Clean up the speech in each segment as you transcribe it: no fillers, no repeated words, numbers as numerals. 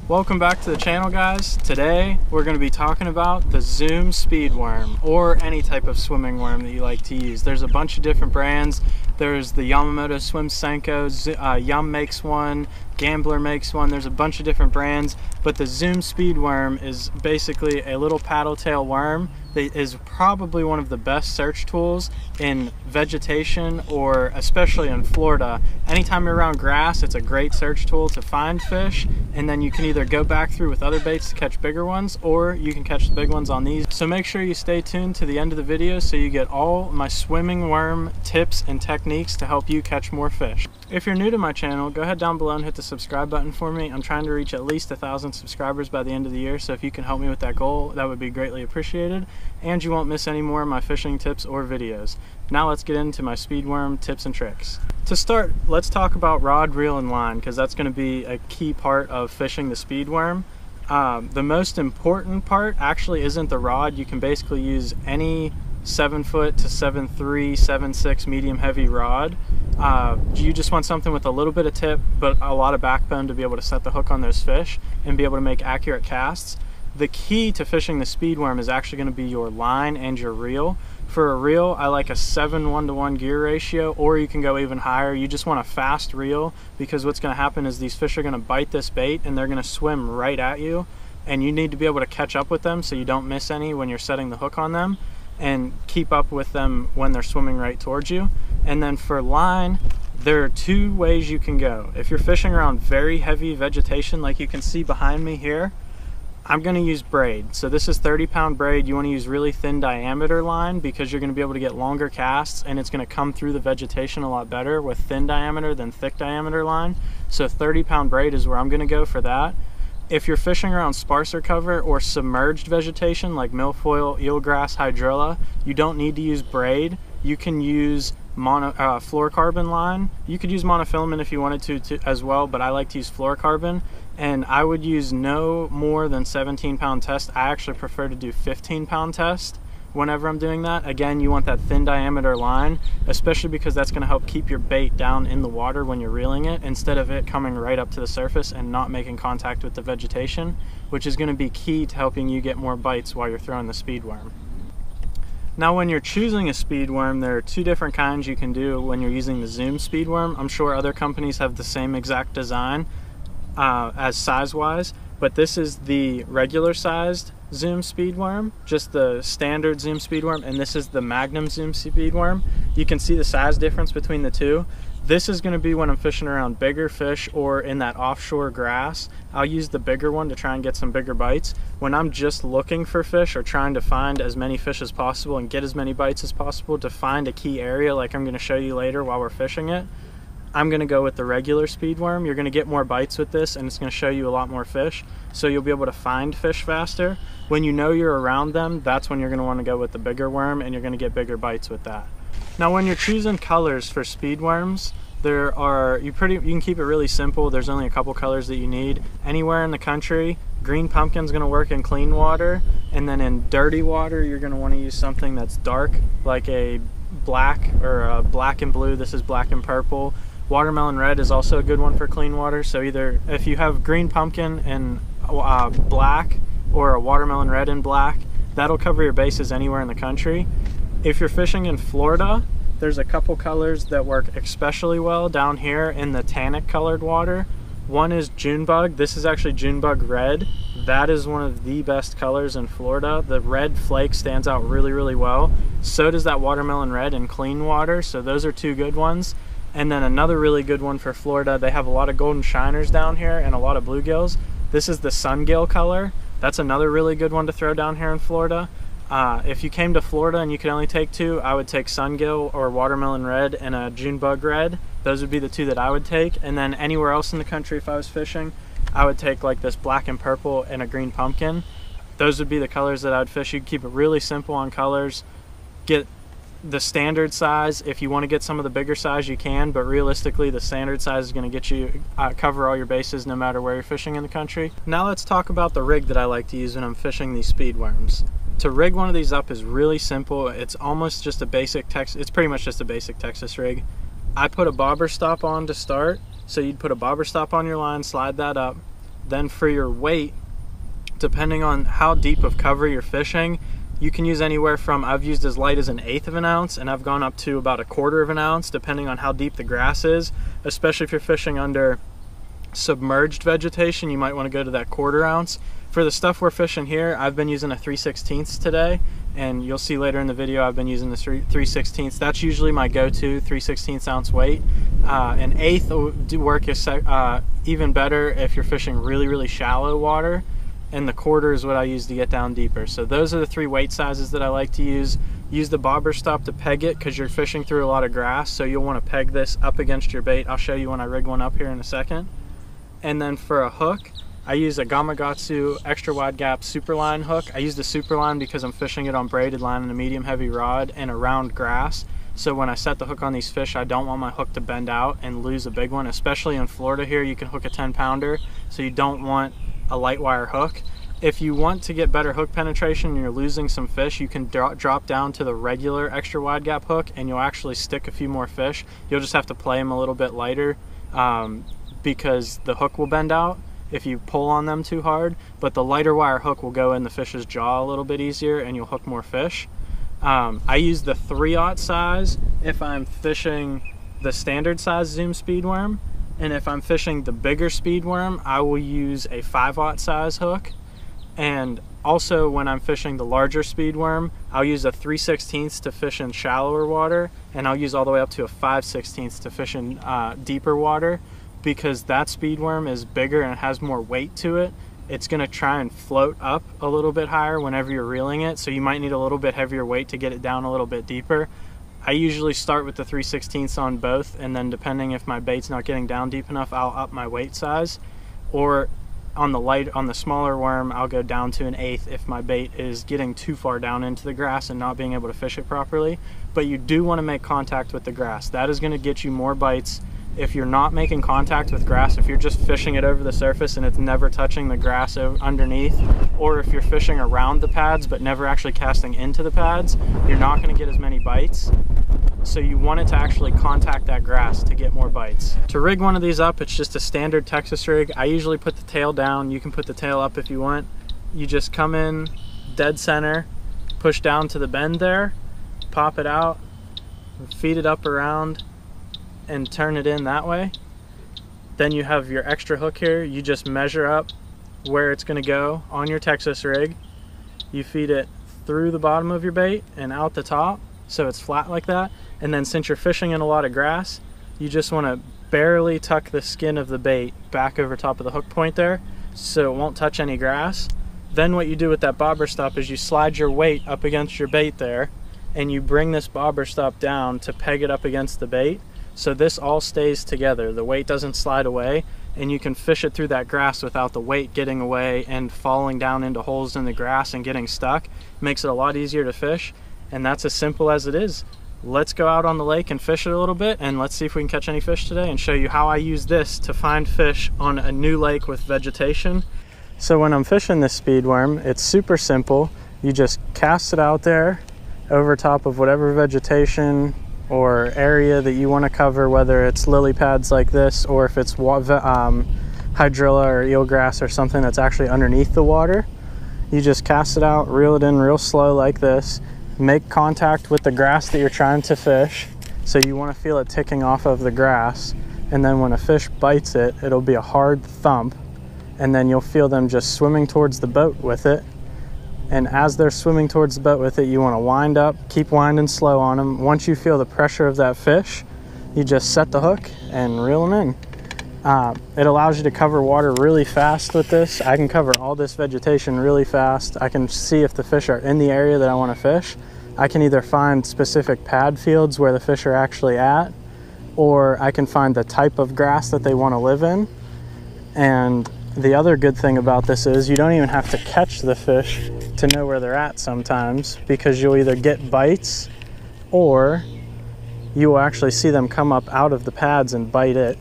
Welcome back to the channel, guys. Today we're going to be talking about the Zoom Speed Worm, or any type of swimming worm that you like to use. There's a bunch of different brands. There's the Yamamoto Swim Senko, Yum makes one, Gambler makes one. There's a bunch of different brands, but the Zoom Speed Worm is basically a little paddle tail worm that is probably one of the best search tools in vegetation, or especially in Florida. Anytime you're around grass, it's a great search tool to find fish, and then you can either go back through with other baits to catch bigger ones, or you can catch the big ones on these. So make sure you stay tuned to the end of the video so you get all my swimming worm tips and techniques to help you catch more fish. If you're new to my channel, go ahead down below and hit the subscribe button for me. I'm trying to reach at least 1,000 subscribers by the end of the year, so if you can help me with that goal, that would be greatly appreciated, and you won't miss any more of my fishing tips or videos. Now let's get into my speed worm tips and tricks. To start, let's talk about rod, reel, and line, because that's going to be a key part of fishing the speed worm. The most important part actually isn't the rod. You can basically use any 7-foot to 7.3, 7.6 medium heavy rod. You just want something with a little bit of tip but a lot of backbone to be able to set the hook on those fish and be able to make accurate casts. The key to fishing the speed worm is actually going to be your line and your reel. For a reel, I like a 7:1 gear ratio, or you can go even higher. You just want a fast reel, because what's going to happen is these fish are going to bite this bait and they're going to swim right at you, and you need to be able to catch up with them so you don't miss any when you're setting the hook on them, and keep up with them when they're swimming right towards you. And then for line, there are two ways you can go. If you're fishing around very heavy vegetation, like you can see behind me here, I'm going to use braid. So this is 30-pound braid. You want to use really thin diameter line, because you're going to be able to get longer casts, and it's going to come through the vegetation a lot better with thin diameter than thick diameter line. So 30-pound braid is where I'm going to go for that. If you're fishing around sparser cover or submerged vegetation like milfoil, eelgrass, hydrilla, you don't need to use braid. You can use fluorocarbon line. You could use monofilament if you wanted to as well, but I like to use fluorocarbon, and I would use no more than 17-pound test. I actually prefer to do 15-pound test whenever I'm doing that. Again, you want that thin diameter line, especially because that's going to help keep your bait down in the water when you're reeling it, instead of it coming right up to the surface and not making contact with the vegetation, which is going to be key to helping you get more bites while you're throwing the speed worm. Now, when you're choosing a speed worm, there are two different kinds you can do when you're using the Zoom speed worm. I'm sure other companies have the same exact design as size-wise, but this is the regular sized Zoom speed worm, just the standard Zoom speed worm, and this is the Magnum Zoom speed worm. You can see the size difference between the two. This is going to be when I'm fishing around bigger fish or in that offshore grass. I'll use the bigger one to try and get some bigger bites. When I'm just looking for fish or trying to find as many fish as possible and get as many bites as possible to find a key area like I'm going to show you later while we're fishing it, I'm going to go with the regular speed worm. You're going to get more bites with this, and it's going to show you a lot more fish, so you'll be able to find fish faster. When you know you're around them, that's when you're going to want to go with the bigger worm, and you're going to get bigger bites with that. Now, when you're choosing colors for speed worms, you can keep it really simple. There's only a couple colors that you need. Anywhere in the country, green pumpkin's going to work in clean water, and then in dirty water, you're going to want to use something that's dark, like a black or a black and blue. This is black and purple. Watermelon red is also a good one for clean water. So either if you have green pumpkin and black, or a watermelon red and black, that'll cover your bases anywhere in the country. If you're fishing in Florida, there's a couple colors that work especially well down here in the tannic colored water. One is Junebug. This is actually Junebug red. That is one of the best colors in Florida. The red flake stands out really, really well. So does that watermelon red in clean water. So those are two good ones. And then another really good one for Florida, they have a lot of golden shiners down here and a lot of bluegills. This is the Sungill color. That's another really good one to throw down here in Florida. If you came to Florida and you could only take two, I would take Sungill or watermelon red and a Junebug red. Those would be the two that I would take. And then anywhere else in the country, if I was fishing, I would take like this black and purple and a green pumpkin. Those would be the colors that I would fish. You'd keep it really simple on colors. Get the standard size. If you want to get some of the bigger size, you can, but realistically the standard size is going to get you cover all your bases no matter where you're fishing in the country. Now let's talk about the rig that I like to use when I'm fishing these speed worms. To rig one of these up is really simple. It's almost just a basic it's pretty much just a basic Texas rig. I put a bobber stop on to start, so you'd put a bobber stop on your line, slide that up, Then for your weight, depending on how deep of cover you're fishing, you can use anywhere from, I've used as light as 1/8 of an ounce, and I've gone up to about 1/4 of an ounce, depending on how deep the grass is. Especially if you're fishing under submerged vegetation, you might want to go to that 1/4 ounce. For the stuff we're fishing here, I've been using a 3/16 today, and you'll see later in the video I've been using the 3/16. That's usually my go-to 3/16 ounce weight. An 1/8 will do work even better if you're fishing really shallow water, and the 1/4 is what I use to get down deeper. So those are the 3 weight sizes that I like to use. Use the bobber stop to peg it because you're fishing through a lot of grass, so you'll want to peg this up against your bait. I'll show you when I rig one up here in a second. And then for a hook, I use a Gamakatsu extra wide gap superline hook. I use the superline because I'm fishing it on braided line and a medium heavy rod and around grass. So when I set the hook on these fish, I don't want my hook to bend out and lose a big one. Especially in Florida here, you can hook a 10-pounder, so you don't want a light wire hook. If you want to get better hook penetration and you're losing some fish, you can drop down to the regular extra wide gap hook and you'll actually stick a few more fish. You'll just have to play them a little bit lighter because the hook will bend out if you pull on them too hard, but the lighter wire hook will go in the fish's jaw a little bit easier and you'll hook more fish. I use the 3/0 size if I'm fishing the standard size Zoom speed worm, and if I'm fishing the bigger speed worm, I will use a 5/0 size hook. And also when I'm fishing the larger speed worm, I'll use a 3/16 to fish in shallower water, and I'll use all the way up to a 5/16 to fish in deeper water, because that speed worm is bigger and it has more weight to it. It's going to try and float up a little bit higher whenever you're reeling it, so you might need a little bit heavier weight to get it down a little bit deeper. I usually start with the 3/16 on both, and then depending if my bait's not getting down deep enough, I'll up my weight size. Or on the smaller worm, I'll go down to 1/8 if my bait is getting too far down into the grass and not being able to fish it properly. But you do want to make contact with the grass. That is going to get you more bites. If you're not making contact with grass, if you're just fishing it over the surface and it's never touching the grass underneath, or if you're fishing around the pads but never actually casting into the pads, you're not going to get as many bites. So you want it to actually contact that grass to get more bites. To rig one of these up, it's just a standard Texas rig. I usually put the tail down. You can put the tail up if you want. You just come in dead center, push down to the bend there, pop it out, feed it up around, and turn it in that way. Then you have your extra hook here. You just measure up where it's going to go on your Texas rig. You feed it through the bottom of your bait and out the top, so it's flat like that. And then since you're fishing in a lot of grass, you just want to barely tuck the skin of the bait back over top of the hook point there, so it won't touch any grass. Then what you do with that bobber stop is you slide your weight up against your bait there, and you bring this bobber stop down to peg it up against the bait. So this all stays together. The weight doesn't slide away, and you can fish it through that grass without the weight getting away and falling down into holes in the grass and getting stuck. Makes it a lot easier to fish, and that's as simple as it is. Let's go out on the lake and fish it a little bit, and let's see if we can catch any fish today and show you how I use this to find fish on a new lake with vegetation. So when I'm fishing this speed worm, it's super simple. You just cast it out there over top of whatever vegetation or area that you want to cover, whether it's lily pads like this or if it's hydrilla or eelgrass or something that's actually underneath the water. You just cast it out, reel it in real slow like this, make contact with the grass that you're trying to fish, so you want to feel it ticking off of the grass, and then when a fish bites it, it'll be a hard thump, and then you'll feel them just swimming towards the boat with it. And as they're swimming towards the boat with it, you want to wind up, keep winding slow on them. Once you feel the pressure of that fish, you just set the hook and reel them in. It allows you to cover water really fast with this. I can cover all this vegetation really fast. I can see if the fish are in the area that I want to fish. I can either find specific pad fields where the fish are actually at, or I can find the type of grass that they want to live in. And the other good thing about this is you don't even have to catch the fish to know where they're at sometimes, because you'll either get bites or you will actually see them come up out of the pads and bite it.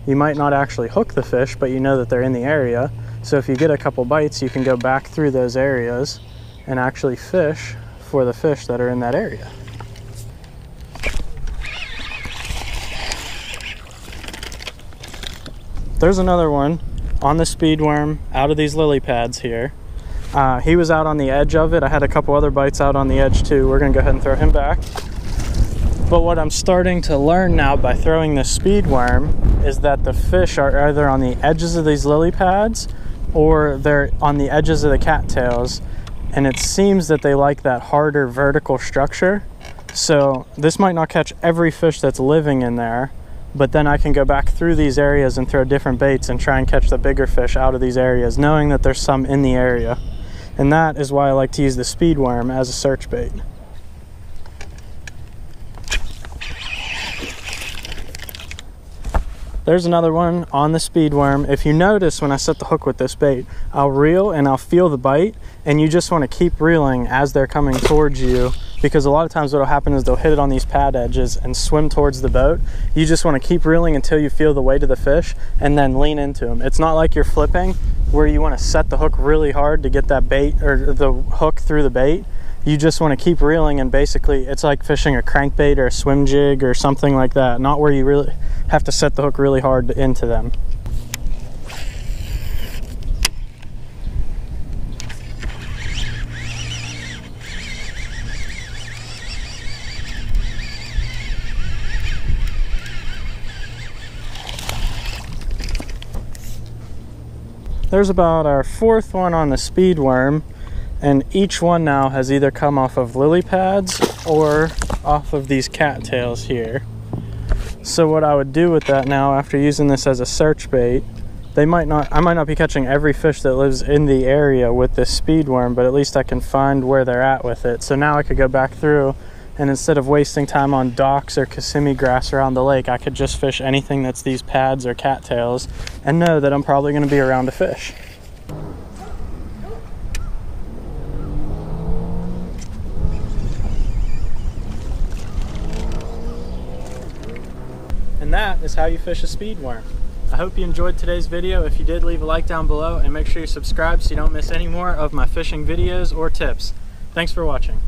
You might not actually hook the fish, but you know that they're in the area. So if you get a couple bites, you can go back through those areas and actually fish for the fish that are in that area. There's another one. on the speedworm out of these lily pads here. He was out on the edge of it. I had a couple other bites out on the edge too. We're gonna go ahead and throw him back. But what I'm starting to learn now by throwing the speedworm is that the fish are either on the edges of these lily pads or they're on the edges of the cattails, and it seems that they like that harder vertical structure. So this might not catch every fish that's living in there, but then I can go back through these areas and throw different baits and try and catch the bigger fish out of these areas, knowing that there's some in the area. And that is why I like to use the speedworm as a search bait. There's another one on the speedworm. If you notice, when I set the hook with this bait, I'll reel and I'll feel the bite, and you just want to keep reeling as they're coming towards you, because a lot of times what will happen is they'll hit it on these pad edges and swim towards the boat. You just want to keep reeling until you feel the weight of the fish and then lean into them. It's not like you're flipping where you want to set the hook really hard to get that bait or the hook through the bait. You just want to keep reeling, and basically it's like fishing a crankbait or a swim jig or something like that, not where you really have to set the hook really hard into them. There's about our fourth one on the speedworm, and each one now has either come off of lily pads or off of these cattails here. So what I would do with that now, after using this as a search bait, I might not be catching every fish that lives in the area with this speedworm, but at least I can find where they're at with it. So now I could go back through, and instead of wasting time on docks or Kissimmee grass around the lake, I could just fish anything that's these pads or cattails and know that I'm probably going to be around to fish. And that is how you fish a speedworm. I hope you enjoyed today's video. If you did, leave a like down below and make sure you subscribe so you don't miss any more of my fishing videos or tips. Thanks for watching.